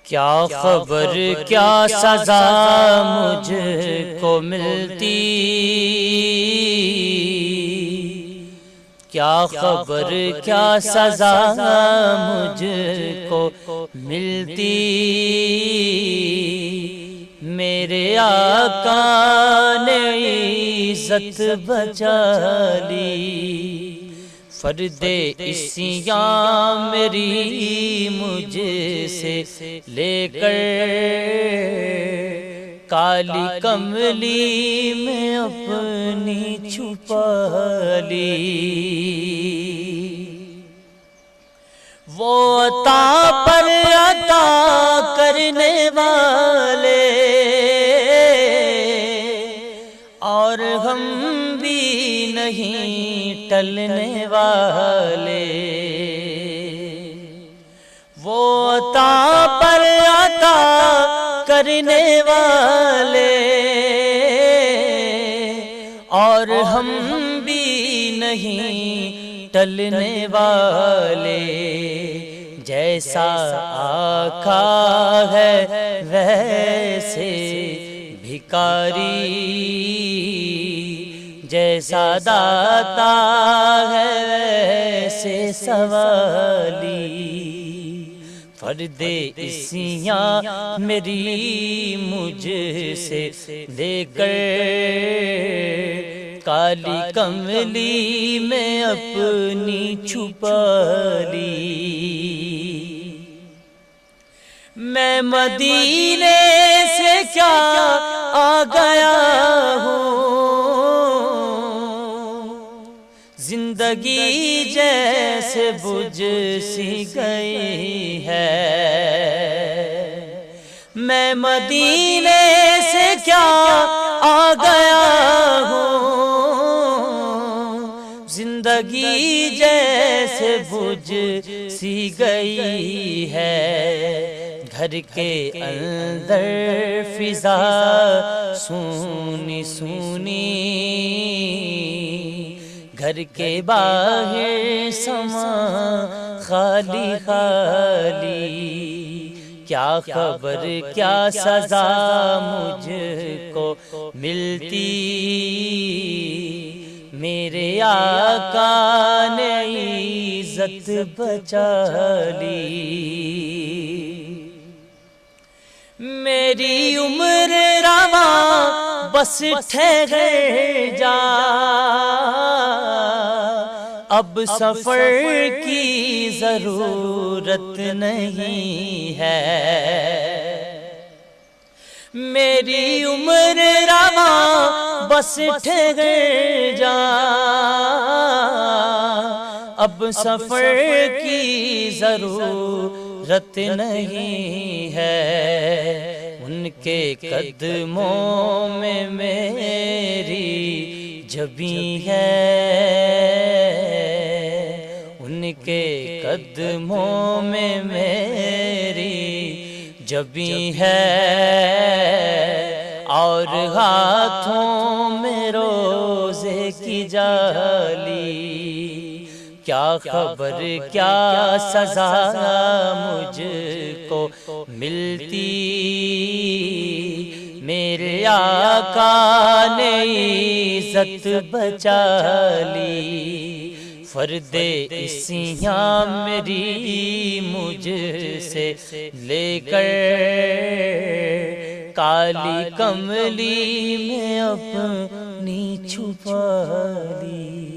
کیا خبر کیا سزا مجھ کو ملتی، کیا خبر کیا سزا مجھ کو ملتی، میرے آقا نے عزت بچا لی، فرد عصیاں میری مجھ سے لے کر کالی کملی میں اپنی چھپا لی، وہ عطا پر عطا کرنے والے اور ہم بھی نہیں ٹلنے والے، وہ عطا پر عطا کرنے والے اور ہم بھی نہیں ٹلنے والے، جیسا آقا ہے ویسے بھکاری، جیسا داتا ہے ویسے سوالی، فرد عصیاں میری مجھ سے لے کر کالی کملی میں اپنی چھپا لی، میں مدینے سے کیا آ گیا ہوں، زندگی جیسے بجھ سی گئی ہے، میں مدینے سے کیا آ گیا ہوں، زندگی جیسے بجھ سی گئی ہے، گھر کے اندر فضا سونی سونی، گھر کے باہر سما خالی خالی، کیا خبر کیا سزا مجھ کو ملتی، میرے آقا نے عزت بچا لی، میری عمر رواں بس ٹھہر جا، اب سفر کی ضرورت نہیں ہے، میری عمر رواں بس ٹھہر جا، اب سفر کی ضرورت نہیں ہے، ان کے قدموں میں میری جبیں ہے، ان کے قدموں میں میری جبیں ہے، اور ہاتھوں میں روزے کی جالی، کیا خبر کیا سزا مجھ کو ملتی، میرے آقا نے عزت بچا لی، فرد عصیاں میری مجھ سے لے کر کالی کملی میں اپنی چھپا لی۔